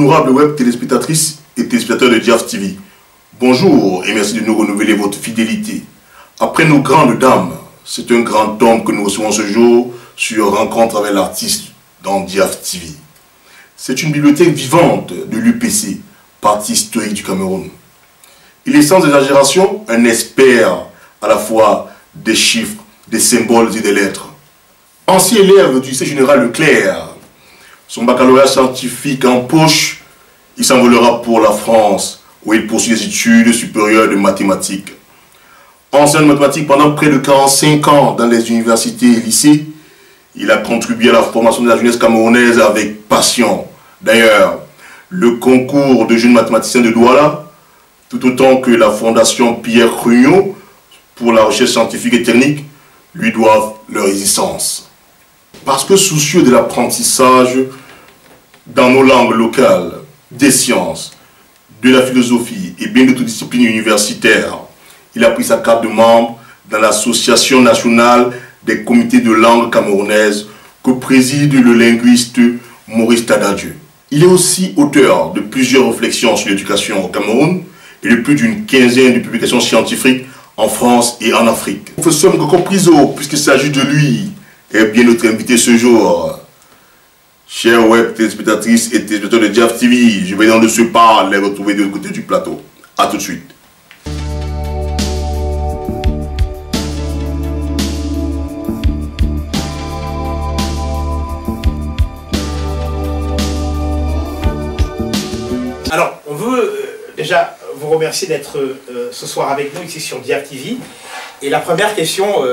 Honorables web téléspectatrices et téléspectateurs de Diaf TV, bonjour et merci de nous renouveler votre fidélité. Après nos grandes dames, c'est un grand homme que nous recevons ce jour sur Rencontre avec l'artiste dans Diaf TV. C'est une bibliothèque vivante de l'UPC, parti historique du Cameroun. Il est sans exagération un expert à la fois des chiffres, des symboles et des lettres. Ancien élève du lycée général Leclerc, son baccalauréat scientifique en poche, il s'envolera pour la France, où il poursuit des études supérieures de mathématiques. Enseignant de mathématiques pendant près de 45 ans dans les universités et lycées, il a contribué à la formation de la jeunesse camerounaise avec passion. D'ailleurs, le concours de jeunes mathématiciens de Douala, tout autant que la fondation Pierre Crugnot pour la recherche scientifique et technique, lui doivent leur existence. Parce que soucieux de l'apprentissage dans nos langues locales, des sciences, de la philosophie et bien d'autres disciplines universitaires, il a pris sa carte de membre dans l'Association nationale des comités de langue camerounaise que préside le linguiste Maurice Tadadieu. Il est aussi auteur de plusieurs réflexions sur l'éducation au Cameroun et de plus d'une quinzaine de publications scientifiques en France et en Afrique. Professeur Ngoko Priso, puisqu'il s'agit de lui, est bien notre invité ce jour. Chers web téléspectatrices et téléspectateurs de Diaf TV, je vais dans de ce pas les retrouver de l'autre côté du plateau. A tout de suite. Alors, on veut déjà vous remercier d'être ce soir avec nous ici sur Diaf TV. Et la première question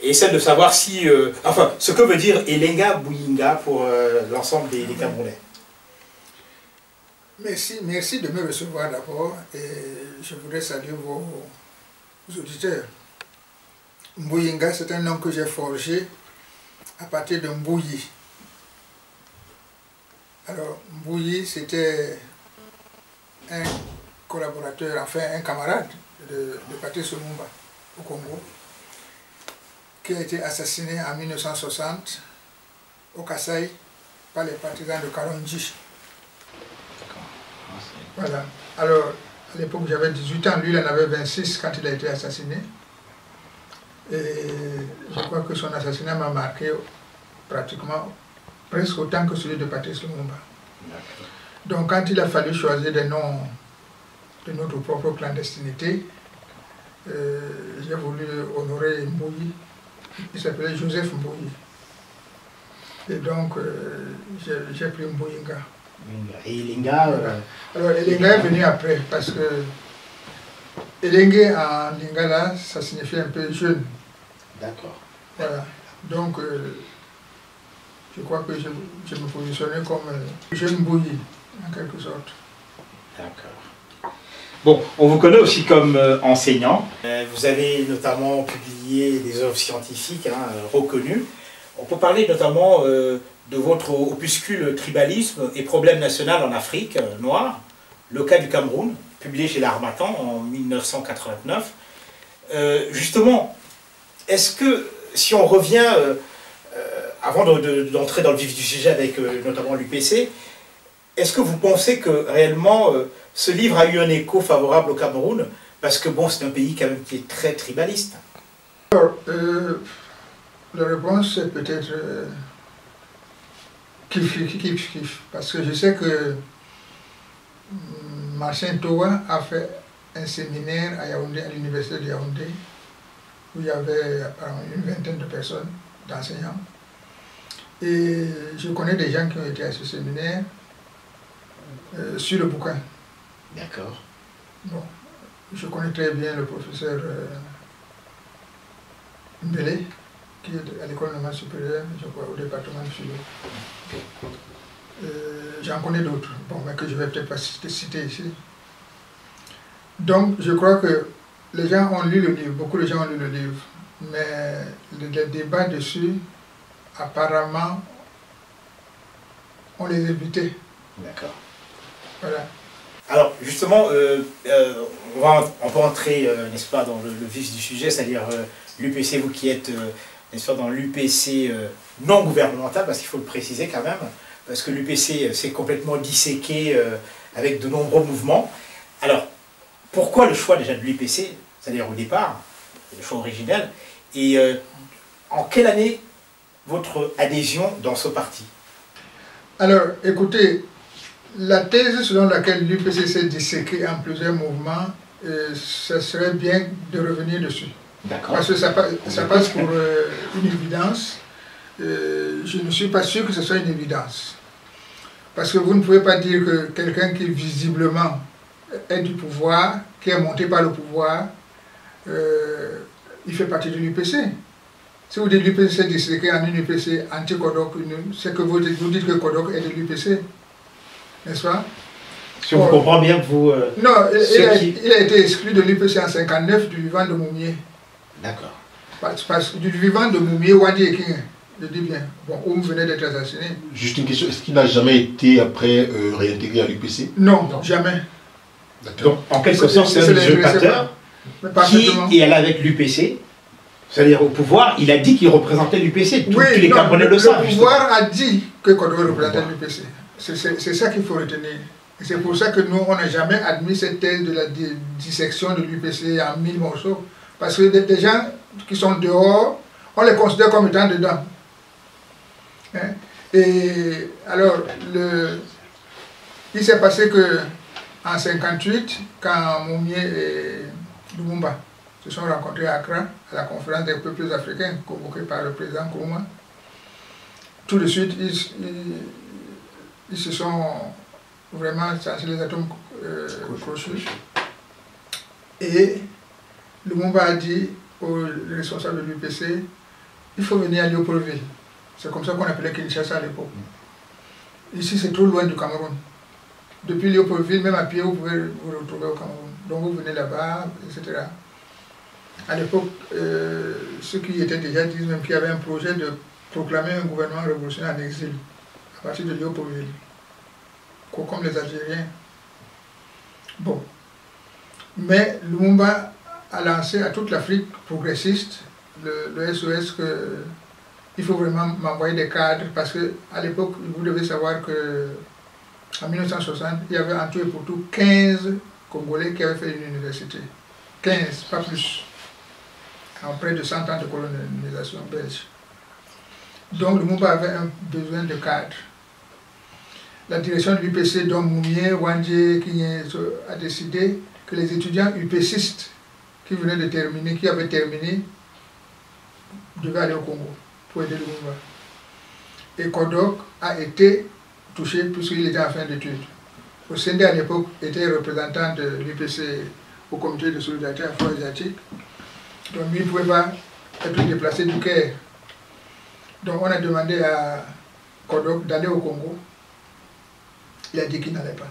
est celle de savoir si, enfin, ce que veut dire Elenga Buyinga pour l'ensemble des Camerounais. Merci de me recevoir d'abord et je voudrais saluer vos auditeurs. Mbuyinga, c'est un nom que j'ai forgé à partir de Mbouyi. Alors, Mbouyi, c'était un collaborateur, enfin un camarade de Patrice Lumumba au Congo, qui a été assassiné en 1960 au Kasaï par les partisans de Kalonji. Voilà. Alors, à l'époque, j'avais 18 ans, lui, il en avait 26 quand il a été assassiné. Et je crois que son assassinat m'a marqué pratiquement, presque autant que celui de Patrice Lumumba. Donc, quand il a fallu choisir des noms de notre propre clandestinité, j'ai voulu honorer Mbouyi. Il s'appelait Joseph Mbouyi. Et donc, j'ai pris Mbuyinga. Et Elenga Alors, Elenga est venu après, parce que Elengue en lingala, ça signifie un peu jeune. D'accord. Voilà. Donc, je crois que je me positionnais comme jeune Mbouyi, en quelque sorte. D'accord. Bon, on vous connaît aussi comme enseignant. Vous avez notamment publié des œuvres scientifiques reconnues. On peut parler notamment de votre opuscule Tribalisme et problèmes nationaux en Afrique noire, le cas du Cameroun, publié chez l'Harmattan en 1989. Justement, est-ce que, si on revient, avant d'entrer dans le vif du sujet avec notamment l'UPC, est-ce que vous pensez que réellement ce livre a eu un écho favorable au Cameroun? Parce que bon, c'est un pays quand même qui est très tribaliste. Alors, la réponse est peut-être kiff, parce que je sais que Marcin Towa a fait un séminaire à Yaoundé, à l'université de Yaoundé, où il y avait apparemment une vingtaine de personnes, d'enseignants. Et je connais des gens qui ont été à ce séminaire sur le bouquin. D'accord. Bon, je connais très bien le professeur Mbele, qui est à l'école normale supérieure, je crois, au département de philo. J'en connais d'autres, bon, mais que je ne vais peut-être pas citer ici. Donc, je crois que les gens ont lu le livre, beaucoup de gens ont lu le livre, mais les débats dessus, apparemment, on les évitait. D'accord. Voilà. Alors, justement, on peut entrer, n'est-ce pas, dans le vif du sujet, c'est-à-dire l'UPC, vous qui êtes, n'est-ce pas, dans l'UPC non gouvernemental, parce qu'il faut le préciser quand même, parce que l'UPC s'est complètement disséqué avec de nombreux mouvements. Alors, pourquoi le choix déjà de l'UPC, c'est-à-dire au départ, le choix originel, et en quelle année votre adhésion dans ce parti? Alors, écoutez, la thèse selon laquelle l'UPC s'est disséqué en plusieurs mouvements, ça serait bien de revenir dessus. Parce que ça passe pour une évidence. Je ne suis pas sûr que ce soit une évidence. Parce que vous ne pouvez pas dire que quelqu'un qui visiblement est du pouvoir, qui est monté par le pouvoir, il fait partie de l'UPC. Si vous dites que l'UPC s'est disséqué en une UPC anti-Kodok, c'est que vous dites que Kodok est de l'UPC. N'est-ce pas? Si on comprend bien que vous... non, il a été exclu de l'UPC en 1959 du vivant de Moumié. D'accord. Parce que du vivant de Moumié, Wadi Eking, je dis bien, bon, Oum venait d'être assassiné. Juste une question, est-ce qu'il n'a jamais été après réintégré à l'UPC? Non, jamais. Donc, en quelque sorte, c'est un usurpateur qui est allé avec l'UPC, c'est-à-dire au pouvoir, il a dit qu'il représentait l'UPC. Tous les Camerounais le savent. Le pouvoir a dit que Kodok représentait l'UPC. C'est ça qu'il faut retenir. C'est pour ça que nous, on n'a jamais admis cette thèse de la dissection de l'UPC en 1000 morceaux. Parce que des gens qui sont dehors, on les considère comme étant dedans. Hein? Et alors, il s'est passé que en 1958, quand Moumié et Lumumba se sont rencontrés à Accra, à la conférence des peuples africains, convoquée par le président Nkrumah, tout de suite, ils se sont vraiment changé les atomes crochus. Et Lumumba a dit aux responsables de l'UPC, il faut venir à Léopoldville. C'est comme ça qu'on appelait Kinshasa à l'époque. Ici, c'est trop loin du Cameroun. Depuis Léopoldville, même à pied, vous pouvez vous retrouver au Cameroun. Donc vous venez là-bas, etc. À l'époque, ceux qui étaient déjà disent même qu'il y avait un projet de proclamer un gouvernement révolutionnaire en exil, à partir de Léopoldville, comme les Algériens. Bon. Mais Lumumba a lancé à toute l'Afrique progressiste le SOS qu'il faut vraiment m'envoyer des cadres, parce qu'à l'époque, vous devez savoir que en 1960, il y avait en tout et pour tout 15 Congolais qui avaient fait une université. 15, pas plus. En près de 100 ans de colonisation belge. Donc Lumumba avait un besoin de cadres. La direction de l'UPC, dont Moumié, Wandje, a décidé que les étudiants UPCistes qui venaient de terminer, qui avaient terminé, devaient aller au Congo pour aider Lumumba. Et Kodok a été touché puisqu'il était en fin d'études. Osende à l'époque était représentant de l'UPC au comité de solidarité afro-asiatique. Donc lui ne pouvait pas être déplacé du Caire. Donc on a demandé à Kodok d'aller au Congo. Il a dit qu'il n'allait pas.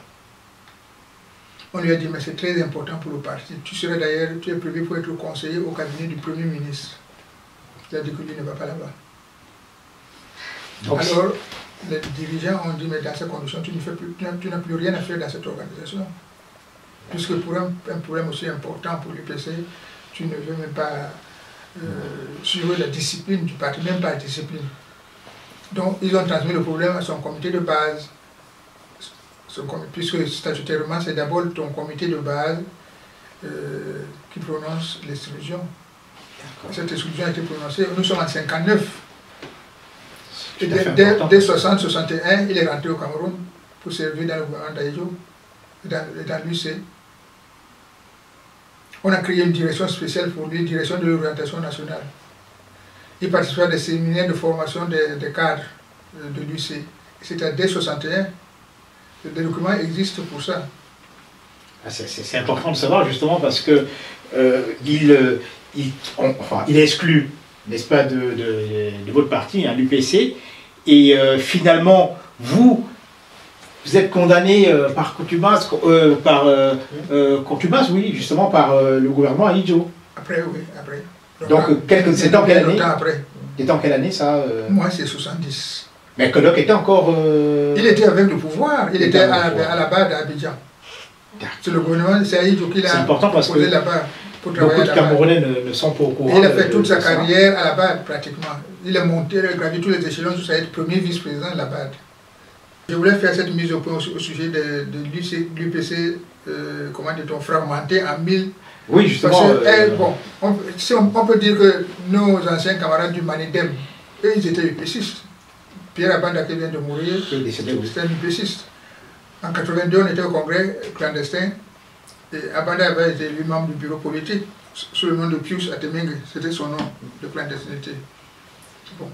On lui a dit, mais c'est très important pour le parti. Tu serais d'ailleurs, tu es prévu pour être conseiller au cabinet du Premier ministre. Il a dit que lui ne va pas là-bas. Alors, les dirigeants ont dit, mais dans ces conditions, tu n'as plus rien à faire dans cette organisation. Puisque pour un problème aussi important pour l'UPC, tu ne veux même pas suivre la discipline du parti, même pas la discipline. Donc, ils ont transmis le problème à son comité de base. Puisque statutairement, c'est d'abord ton comité de base qui prononce l'exclusion. Cette exclusion a été prononcée, nous sommes en 59. Et dès 60-61, il est rentré au Cameroun pour servir dans le gouvernement d'Aïdjo, dans l'UC. On a créé une direction spéciale pour lui, direction de l'orientation nationale. Il participait à des séminaires de formation des cadres de l'UC. C'était dès 61. Les documents existent pour ça. C'est important de savoir justement parce que il est exclu, n'est-ce pas, de votre parti, hein, l'UPC, et finalement vous êtes condamné par contumace, oui, justement par le gouvernement Aïdjo. Après, oui, après. Donc c'est en quelle année? Après. C'était en quelle année ça Moi c'est 70. Mais Kodok était encore... Il était avec le pouvoir, il était à la barre d'Abidjan. C'est le gouvernement, c'est Aïdjo qui l'a posé là-bas pour travailler. Beaucoup de Camerounais ne sont pas au courant. Il a fait toute sa carrière à la BAD pratiquement. Il est monté, il a gravi tous les échelons jusqu'à être premier vice-président de la BAD. Je voulais faire cette mise au point au sujet de l'UPC, comment dit-on, fragmenté en 1000. Oui, justement. Bon, on peut dire que nos anciens camarades du Manidem, eux, ils étaient UPCistes. Pierre Abanda qui vient de mourir, c'était un UPCiste. En 82, on était au congrès clandestin. Et Abanda avait été élu membre du bureau politique sous le nom de Pius Atemengue, c'était son nom de clandestinité. Bon.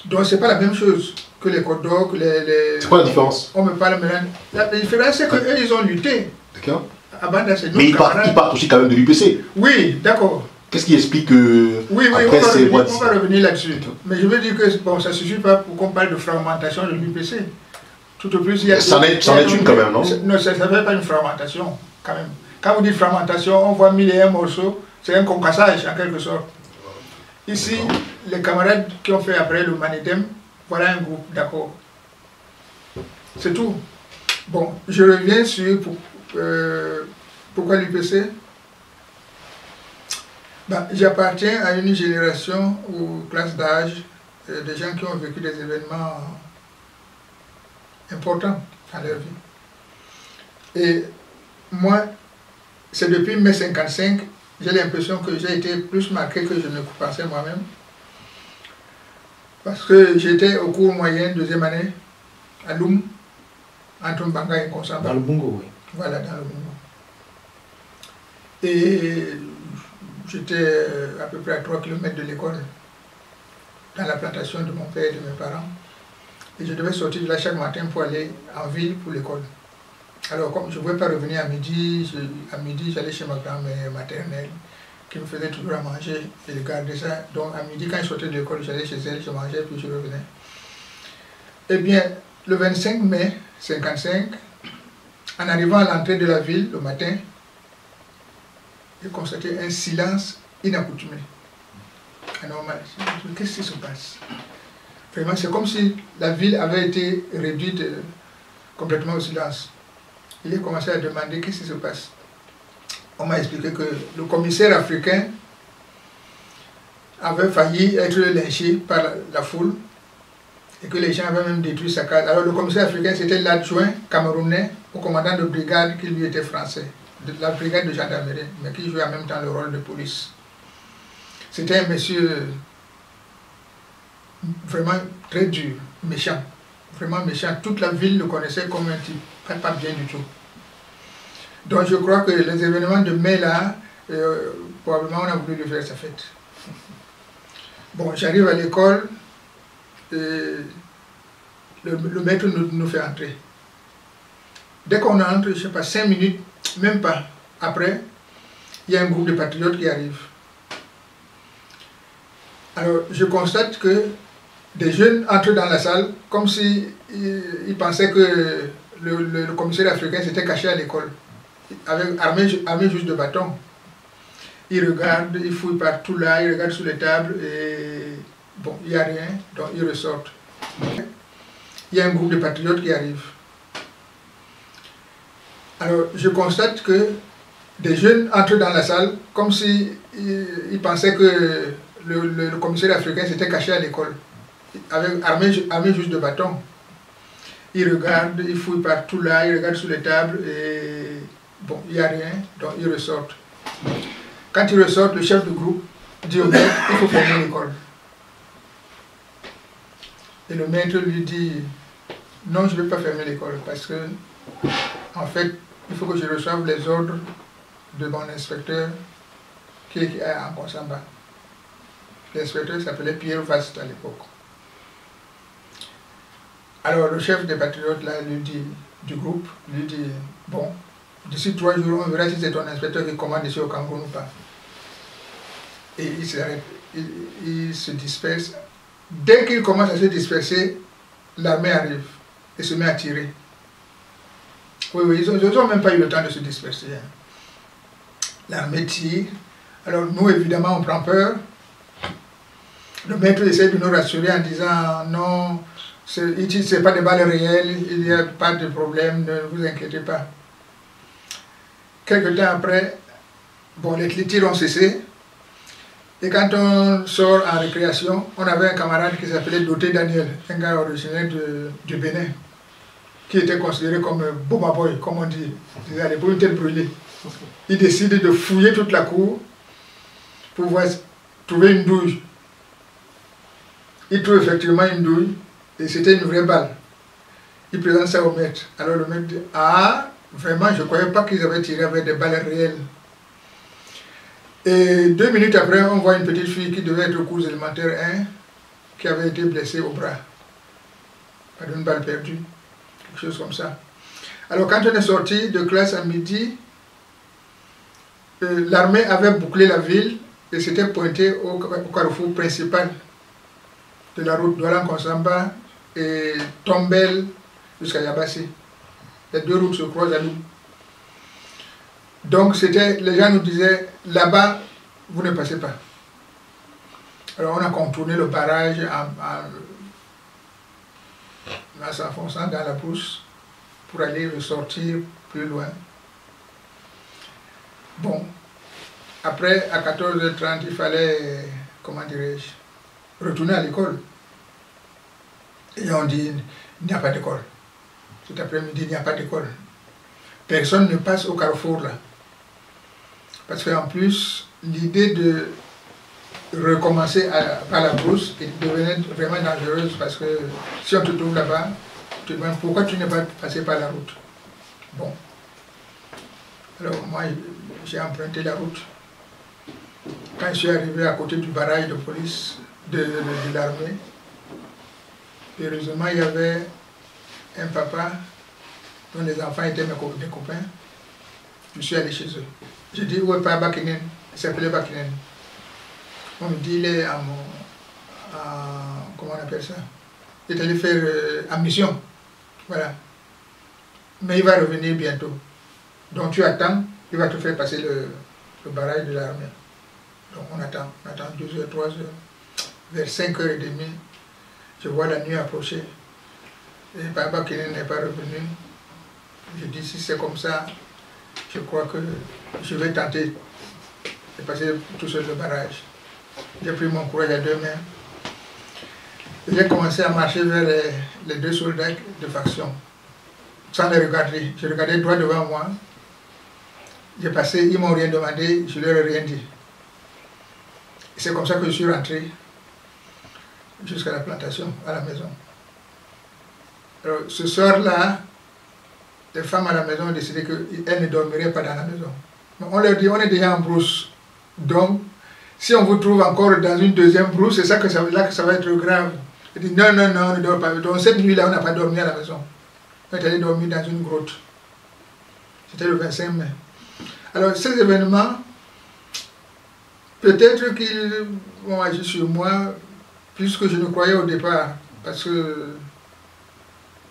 Donc c'est pas la même chose que les Côtes d'Or, que les... C'est quoi la différence? On me parle maintenant. La différence c'est qu'eux ils ont lutté. D'accord. Abanda c'est Mais ils partent aussi quand même de l'UPC. Oui, d'accord. Qu'est-ce qui explique que... Oui, après, on va revenir là-dessus. Mais je veux dire que bon, ça ne suffit pas pour qu'on parle de fragmentation de l'UPC. Tout au plus, il y a... Ça en est une quand même, non? Non, ça ne fait pas une fragmentation, quand même. Quand vous dites fragmentation, on voit 1001 morceaux, c'est un concassage en quelque sorte. Ici, les camarades qui ont fait après le Manidem, voilà un groupe, d'accord. C'est tout. Bon, je reviens sur pourquoi l'UPC. Ben, j'appartiens à une génération ou classe d'âge de gens qui ont vécu des événements importants dans leur vie. Et moi, c'est depuis mai 55, j'ai l'impression que j'ai été plus marqué que je ne pensais moi-même. Parce que j'étais au cours moyen, deuxième année, à Loum, entre Mbanga et Konsamba. Dans le Bungo, oui. Voilà, dans le Bungo. Et j'étais à peu près à 3 km de l'école, dans la plantation de mon père et de mes parents. Et je devais sortir de là chaque matin pour aller en ville pour l'école. Alors, comme je ne pouvais pas revenir à midi, j'allais chez ma grand-mère maternelle, qui me faisait toujours à manger et je gardais ça. Donc, à midi, quand je sortais de l'école, j'allais chez elle, je mangeais, puis je revenais. Eh bien, le 25 mai 55, en arrivant à l'entrée de la ville le matin, j'ai constaté un silence inaccoutumé, anormal. Qu'est-ce qui se passe? Vraiment, c'est comme si la ville avait été réduite complètement au silence. Il a commencé à demander qu'est-ce qui se passe. On m'a expliqué que le commissaire africain avait failli être lynché par la foule et que les gens avaient même détruit sa case. Alors le commissaire africain, c'était l'adjoint camerounais au commandant de brigade qui lui était français, de la brigade de gendarmerie, mais qui jouait en même temps le rôle de police. C'était un monsieur vraiment très dur, méchant, vraiment méchant. Toute la ville le connaissait comme un type pas bien du tout. Donc je crois que les événements de mai là, probablement on a voulu lui faire sa fête. Bon, j'arrive à l'école, le maître nous fait entrer. Dès qu'on entre, je ne sais pas, 5 minutes, même pas, après, il y a un groupe de patriotes qui arrive. Alors, je constate que des jeunes entrent dans la salle comme si ils pensaient que le commissaire africain s'était caché à l'école, armé juste de bâton. Ils regardent, ils fouillent partout là, ils regardent sous les tables et bon, il n'y a rien, donc ils ressortent. Il y a un groupe de patriotes qui arrive. Alors, je constate que des jeunes entrent dans la salle comme si ils pensaient que le commissaire africain s'était caché à l'école, armé juste de bâton. Ils regardent, ils fouillent partout là, ils regardent sous les tables et bon, il n'y a rien, donc ils ressortent. Quand ils ressortent, le chef de groupe dit au maître, il faut fermer l'école. Et le maître lui dit, non, je ne vais pas fermer l'école parce que, en fait, il faut que je reçoive les ordres de mon inspecteur qui est en Konsamba. L'inspecteur s'appelait Pierre Vaste à l'époque. Alors le chef des patriotes là, lui dit, du groupe, lui dit, bon, d'ici 3 jours, on verra si c'est ton inspecteur qui commande ici au Cameroun ou pas. Et il se disperse. Dès qu'il commence à se disperser, l'armée arrive et se met à tirer. Oui, ils n'ont même pas eu le temps de se disperser. Hein. L'armée tire. Alors nous, évidemment, on prend peur. Le maître essaie de nous rassurer en disant, non, ce n'est pas des balles réelles, il n'y a pas de problème, ne vous inquiétez pas. Quelque temps après, bon, les tirs ont cessé. Et quand on sort en récréation, on avait un camarade qui s'appelait Doté Daniel, un gars originaire du Bénin. qui était considéré comme un Boma Boy, comme on dit, à l'époque une tête brûlée. Il décide de fouiller toute la cour pour pouvoir trouver une douille. Il trouve effectivement une douille et c'était une vraie balle. Il présente ça au maître. Alors le maître dit, ah, vraiment, je ne croyais pas qu'ils avaient tiré avec des balles réelles. Et 2 minutes après, on voit une petite fille qui devait être au cours élémentaire 1, qui avait été blessée au bras par une balle perdue, quelque chose comme ça. Alors quand on est sorti de classe à midi, l'armée avait bouclé la ville et s'était pointé au carrefour principal de la route Douala-Konsamba et Tombel jusqu'à Yabassi. Les 2 routes se croisent à nous. Donc les gens nous disaient, là-bas, vous ne passez pas. Alors on a contourné le barrage en s'enfonçant dans la brousse pour aller ressortir plus loin. Bon, après à 14h30, il fallait, comment dirais-je, retourner à l'école. Et on dit, il n'y a pas d'école. Cet après-midi, il n'y a pas d'école. Personne ne passe au carrefour là. Parce qu'en plus, l'idée de recommencer par la brousse devenait vraiment dangereuse parce que si on te trouve là-bas, tu te demandes pourquoi tu n'es pas passé par la route. Bon. Alors moi, j'ai emprunté la route. Quand je suis arrivé à côté du barrage de police de l'armée, heureusement, il y avait un papa dont les enfants étaient des copains. Je suis allé chez eux. J'ai dit, où est Papa Bakinen? Il s'appelait Bakinen. On me dit, il est comment on appelle ça? Il est allé faire en mission. Voilà. Mais il va revenir bientôt. Donc tu attends, il va te faire passer le barrage de l'armée. Donc on attend 2h, 3h. Vers 5h30, je vois la nuit approcher. Et Papa Bakinen n'est pas revenu. Je dis, si c'est comme ça, je crois que je vais tenter de passer tout seul le barrage. J'ai pris mon courage à 2 mains. J'ai commencé à marcher vers les 2 soldats de faction, sans les regarder. Je regardais droit devant moi. J'ai passé, ils ne m'ont rien demandé, je ne leur ai rien dit. C'est comme ça que je suis rentré jusqu'à la plantation, à la maison. Alors, ce soir-là, les femmes à la maison ont décidé qu'elles ne dormiraient pas dans la maison. On leur dit, on est déjà en brousse. Donc, si on vous trouve encore dans une deuxième brousse, c'est là que ça va être grave. Ils disent, non, on ne dort pas. Donc, cette nuit-là, on n'a pas dormi à la maison. On est allé dormir dans une grotte. C'était le 25 mai. Alors, ces événements, peut-être qu'ils vont agir sur moi plus que je ne croyais au départ. Parce que,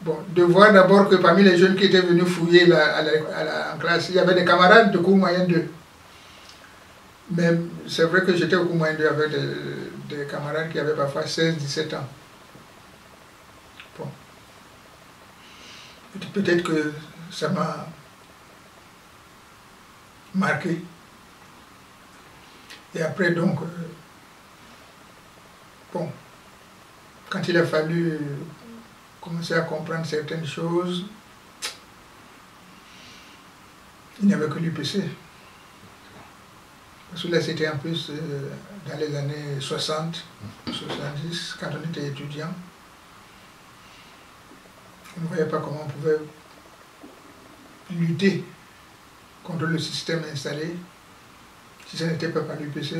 bon, de voir d'abord que parmi les jeunes qui étaient venus fouiller en classe, il y avait des camarades de cours moyen 2. Mais c'est vrai que j'étais au cours moyen 2 avec des camarades qui avaient parfois 16-17 ans. Bon. Peut-être que ça m'a marqué. Et après donc, bon, quand il a fallu commencer à comprendre certaines choses, il n'y avait que l'UPC. Parce que là, c'était en plus dans les années 60, 70, quand on était étudiant. On ne voyait pas comment on pouvait lutter contre le système installé si ça n'était pas par l'UPC.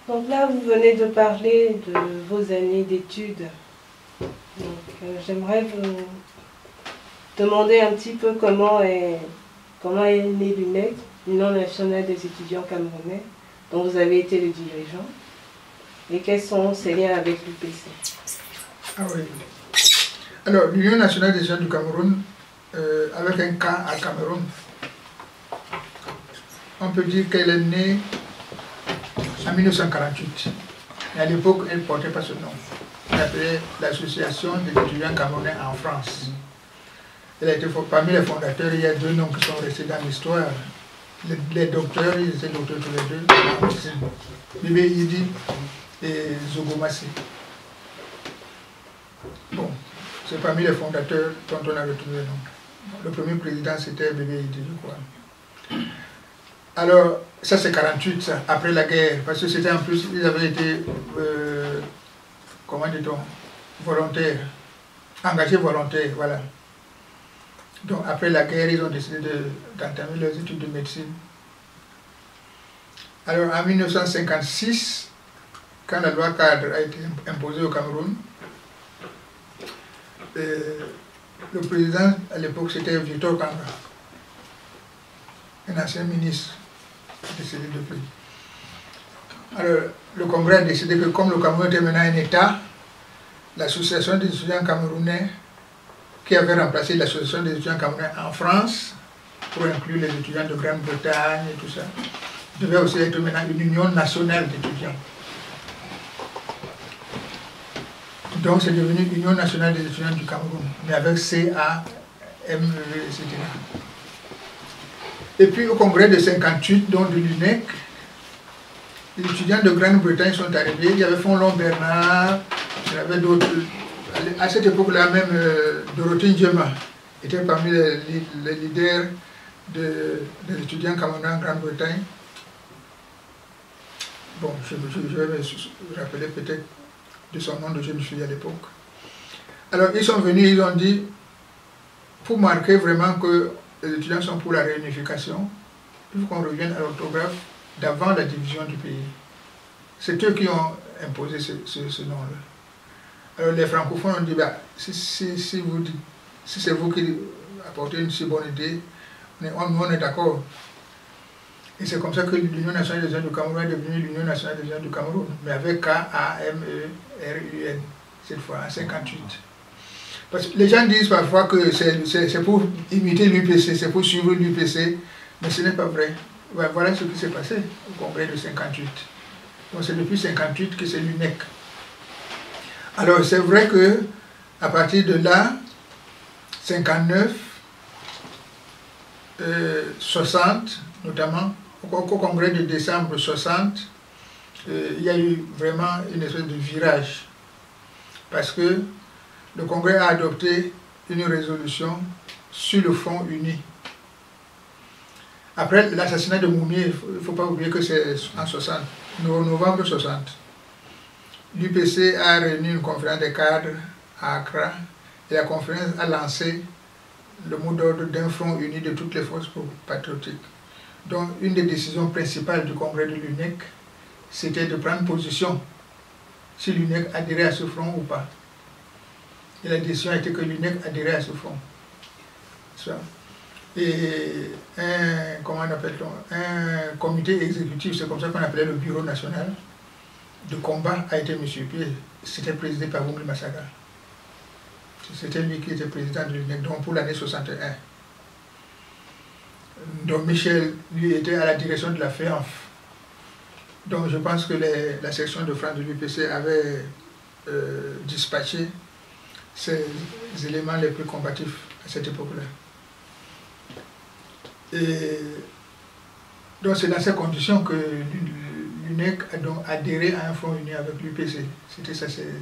Donc là, vous venez de parler de vos années d'études. J'aimerais vous demander un petit peu comment est né l'UNEC, l'Union nationale des étudiants camerounais, dont vous avez été le dirigeant, et quels sont ses liens avec l'UPC. Ah oui. Alors, l'Union nationale des étudiants du Cameroun, avec un cas à Cameroun, on peut dire qu'elle est née en 1948. Et à l'époque, elle ne portait pas ce nom. Elle s'appelait l'Association des étudiants camerounais en France. Elle a été, parmi les fondateurs, il y a 2 noms qui sont restés dans l'histoire. Les docteurs, ils étaient docteurs tous les 2, Bébé Idi et Zogomassi. Bon, C'est parmi les fondateurs dont on a retrouvé le nom. Le premier président, c'était Bébé Idi, je crois. Alors, ça c'est 48, ça, après la guerre, parce que c'était en plus, ils avaient été, comment dit-on, volontaires, engagés volontaires, voilà. Donc après la guerre, ils ont décidé d'entamer leurs études de médecine. Alors en 1956, quand la loi cadre a été imposée au Cameroun, le président à l'époque c'était Victor Kanga, un ancien ministre décédé depuis. Alors le Congrès a décidé que comme le Cameroun était maintenant un État, l'association des étudiants camerounais qui avait remplacé l'association des étudiants camerounais en France pour inclure les étudiants de Grande-Bretagne et tout ça, devait aussi être maintenant une union nationale d'étudiants. Donc c'est devenu l'Union nationale des étudiants du Cameroun, mais avec CA, MEE, etc. Et puis au congrès de 58, donc de l'UNEC, les étudiants de Grande-Bretagne sont arrivés, il y avait Fonlon Bernard, il y avait d'autres. À cette époque-là même, Dorothée Ndiema était parmi les leaders des étudiants camerounais en Grande-Bretagne. Bon, je vais me rappeler peut-être de son nom de jeune fille à l'époque. Alors ils sont venus, ils ont dit, pour marquer vraiment que les étudiants sont pour la réunification, il faut qu'on revienne à l'orthographe d'avant la division du pays. C'est eux qui ont imposé ce nom-là. Alors les francophones ont dit, bah, si c'est vous qui apportez une si bonne idée, nous on est d'accord. Et c'est comme ça que l'Union nationale des étudiants du Cameroun est devenue l'Union nationale des étudiants du Cameroun, mais avec K-A-M-E-R-U-N, cette fois, en 58. Parce que les gens disent parfois que c'est pour imiter l'UPC, c'est pour suivre l'UPC, mais ce n'est pas vrai. Voilà ce qui s'est passé au congrès de 58. Donc c'est depuis 58 que c'est l'UNEC. Alors c'est vrai que à partir de là, 59, 60 notamment, au congrès de décembre 60, il y a eu vraiment une espèce de virage. Parce que le congrès a adopté une résolution sur le front uni. Après l'assassinat de Moumié, il ne faut pas oublier que c'est en 60, novembre 60. L'UPC a réuni une conférence des cadres à Accra et la conférence a lancé le mot d'ordre d'un front uni de toutes les forces patriotiques. Donc une des décisions principales du congrès de l'UNEC, c'était de prendre position si l'UNEC adhérait à ce front ou pas. Et la décision a été que l'UNEC adhérait à ce front. Et un comité exécutif, c'est comme ça qu'on appelait le bureau national de combat, a été mis sur pied. C'était présidé par Boumli Massaga. C'était lui qui était président de l'UNEC, donc pour l'année 61. Donc Michel, lui, était à la direction de la FEANF. Donc je pense que la section de France de l'UPC avait dispatché ces éléments les plus combatifs à cette époque-là. Et donc c'est dans ces conditions que l'UNEC a donc adhéré à un front uni avec l'UPC. C'était ça, c'est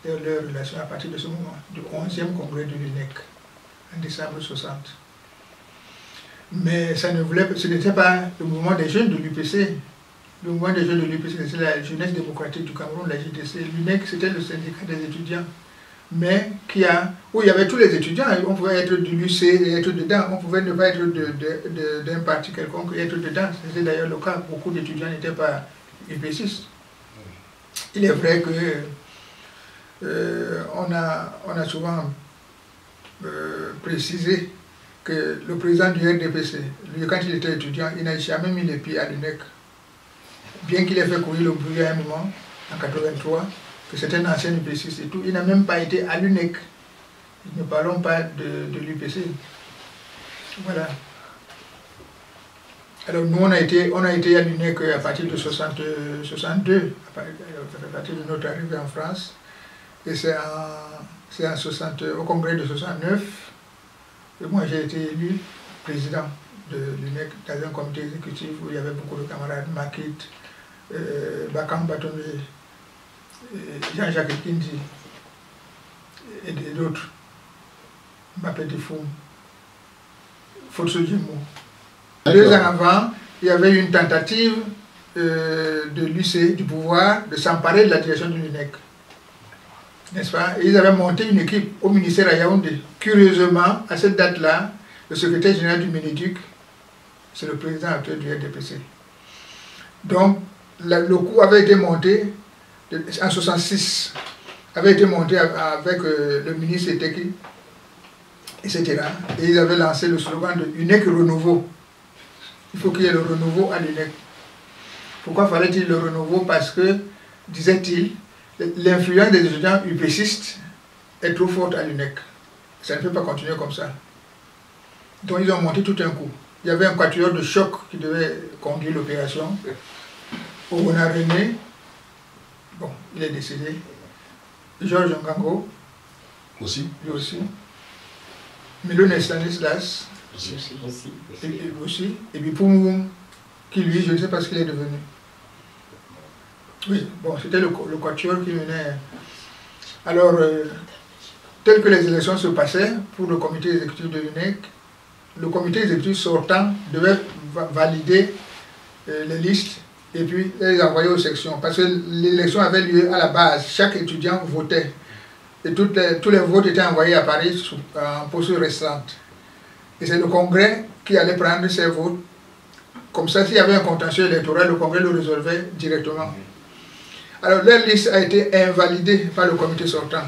leur relation à partir de ce moment, du 11e congrès de l'UNEC, en décembre 60. Mais ce n'était pas le mouvement des jeunes de l'UPC. Le mouvement des jeunes de l'UPC, c'était la jeunesse démocratique du Cameroun, la JDC. L'UNEC, c'était le syndicat des étudiants. Mais où il y avait tous les étudiants, on pouvait être du lycée et être dedans, on pouvait ne pas être d'un parti quelconque et être dedans. C'était d'ailleurs le cas, beaucoup d'étudiants n'étaient pas UPCistes. Il est vrai que on a souvent précisé que le président du RDPC, lui, quand il était étudiant, il n'a jamais mis les pieds à l'UNEC. Bien qu'il ait fait courir le bruit à un moment, en 83, que c'était un ancien UPCiste et tout, il n'a même pas été à l'UNEC. Ne parlons pas de l'UPC. Voilà. Alors nous, on a été à l'UNEC à partir de 62, à partir de notre arrivée en France. Et c'est au congrès de 69, et moi j'ai été élu président de l'UNEC dans un comité exécutif où il y avait beaucoup de camarades, Makit, Bakam Batomé, Jean-Jacques Kindi, et d'autres. Mbappé de Fou, Fotso Djimou. 2 ans avant, il y avait une tentative de l'UC, du pouvoir, de s'emparer de la direction de l'UNEC. N'est-ce pas? Et ils avaient monté une équipe au ministère à Yaoundé. Curieusement, à cette date-là, le secrétaire général du Minéduc, c'est le président actuel du RDPC. Donc, le coup avait été monté en 1966, avait été monté avec le ministre Eteki, etc. Et ils avaient lancé le slogan de UNEC Renouveau. Il faut qu'il y ait le renouveau à l'UNEC. Pourquoi fallait-il le renouveau? Parce que, disait-il, l'influence des étudiants UPCistes est trop forte à l'UNEC. Ça ne peut pas continuer comme ça. Donc ils ont monté tout un coup. Il y avait un quatuor de choc qui devait conduire l'opération. Ouna René, bon, il est décédé. Georges Ngango, Aussi. lui aussi. Milone Stanislas, aussi. Et puis Poumou, qui lui, je ne sais pas ce qu'il est devenu. Oui, bon, c'était le quatuor qui venait. Alors, tel que les élections se passaient pour le comité exécutif de l'UNEC, le comité exécutif sortant devait valider les listes et puis les envoyer aux sections. Parce que l'élection avait lieu à la base, chaque étudiant votait. Et tous les votes étaient envoyés à Paris en posture restante. Et c'est le Congrès qui allait prendre ces votes. Comme ça, s'il y avait un contentieux électoral, le Congrès le résolvait directement. Alors, leur liste a été invalidée par le comité sortant.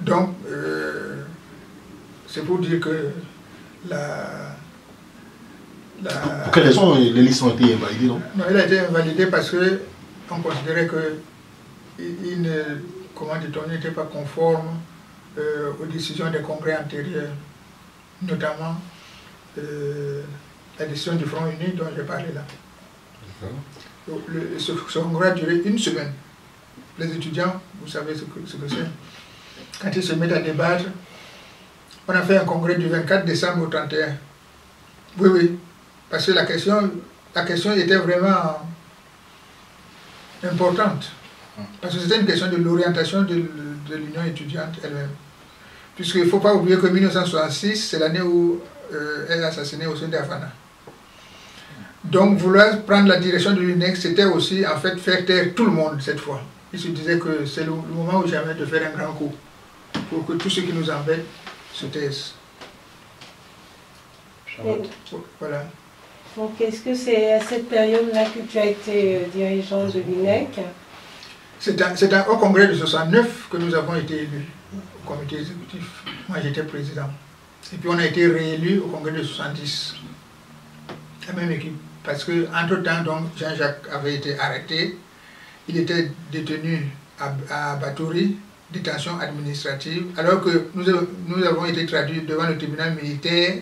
Donc, c'est pour dire que Pour quelles raisons les listes ont été invalidées, non? Non, elle a été invalidée parce qu'on considérait qu'il n'était pas conforme aux décisions des congrès antérieurs, notamment la décision du Front Uni dont j'ai parlé là. Ce congrès a duré 1 semaine. Les étudiants, vous savez ce que c'est. Quand ils se mettent à débattre, on a fait un congrès du 24 décembre au 31. Oui, parce que la question était vraiment importante. Parce que c'était une question de l'orientation de l'Union étudiante elle-même. Puisqu'il ne faut pas oublier que 1966, c'est l'année où elle a assassiné Ousseini Dafana. Donc vouloir prendre la direction de l'UNEC, c'était aussi en fait faire taire tout le monde cette fois. Il se disait que c'est le moment ou jamais de faire un grand coup, pour que tous ceux qui nous embêtent se taisent. Voilà. Donc est-ce que c'est à cette période-là que tu as été dirigeant de l'UNEC? C'est au congrès de 69 que nous avons été élus au comité exécutif. Moi j'étais président. Et puis on a été réélus au congrès de 70. La même équipe. Parce qu'entre-temps, Jean-Jacques avait été arrêté. Il était détenu à Batouri, détention administrative, alors que nous avons été traduits devant le tribunal militaire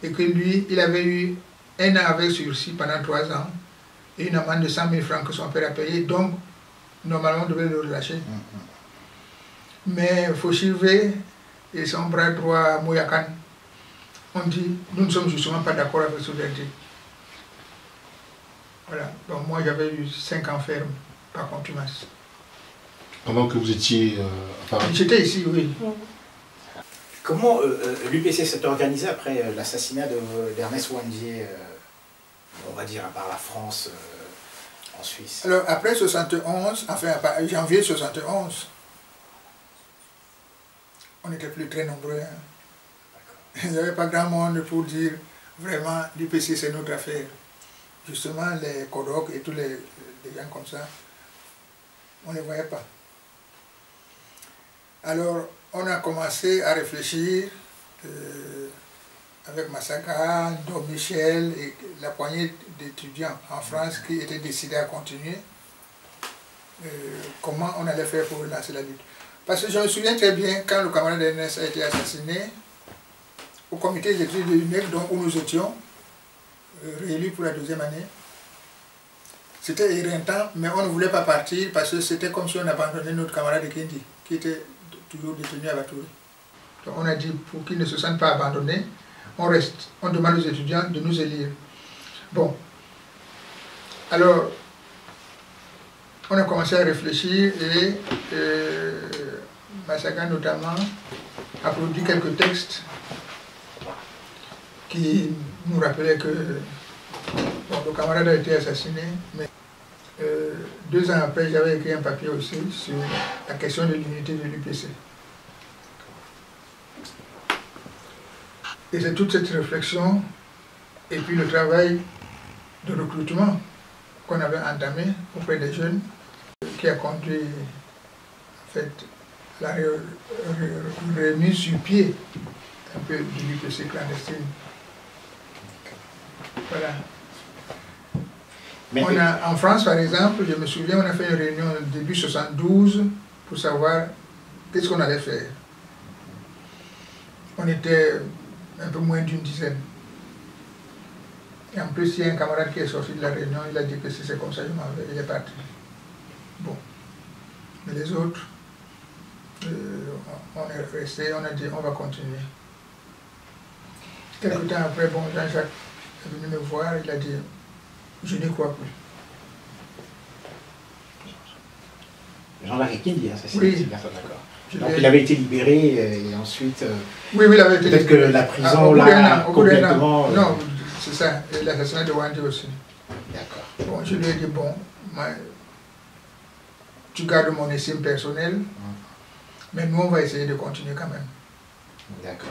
et que lui, il avait eu 1 an avec sursis pendant 3 ans et une amende de 100 000 francs que son père a payé. Donc, normalement, on devait le relâcher. Mais Fauchivé et son bras droit Mouyakan ont dit, nous ne sommes justement pas d'accord avec ce verdict. Voilà, donc moi j'avais eu 5 ans ferme par contumace. Pendant que vous étiez à Paris? J'étais ici, oui. Comment l'UPC s'est organisé après l'assassinat d'Ernest Ouandié, on va dire, par la France en Suisse? Alors après 71, enfin janvier 71, on n'était plus très nombreux. Hein. Il n'y avait pas grand monde pour dire vraiment l'UPC c'est notre affaire. Justement, les Kodok et tous les gens comme ça, on ne les voyait pas. Alors, on a commencé à réfléchir avec Massaka, Dom Michel et la poignée d'étudiants en France qui étaient décidés à continuer. Comment on allait faire pour relancer la lutte. Parce que je me souviens très bien, quand le camarade Ernest a été assassiné, au comité exécutif de l'UNEC, où nous étions, réélu pour la 2e année. C'était éreintant, mais on ne voulait pas partir parce que c'était comme si on abandonnait notre camarade Kendi, qui était toujours détenu à Batouri. Donc on a dit, pour qu'ils ne se sentent pas abandonnés, on reste. On demande aux étudiants de nous élire. Bon. Alors, on a commencé à réfléchir et Massaka notamment a produit quelques textes qui nous rappelaient que bon, le camarade a été assassiné, mais 2 ans après, j'avais écrit un papier aussi sur la question de l'unité de l'UPC. Et c'est toute cette réflexion et puis le travail de recrutement qu'on avait entamé auprès des jeunes qui a conduit en fait, la remise sur pied un peu de l'UPC clandestine. Voilà. Mais En France, par exemple, je me souviens, on a fait une réunion début 72 pour savoir qu'est-ce qu'on allait faire. On était un peu moins d'une dizaine. Et en plus, il y a un camarade qui est sorti de la réunion, il a dit que si c'est comme ça, il est parti. Bon. Mais les autres, on est resté, on a dit on va continuer. Quelque temps après, bon, Jean-Jacques est venu me voir, il a dit je n'y crois plus. Jean-Jacques Ekindi, c'est Oui. bien ça, d'accord. Donc il avait été libéré et ensuite... oui, il avait été peut-être que la prison l'a complètement... Non, c'est ça, et l'assassinat de Wandi aussi. D'accord. Bon, je lui ai dit, bon, moi, tu gardes mon estime personnelle, mais nous on va essayer de continuer quand même. D'accord.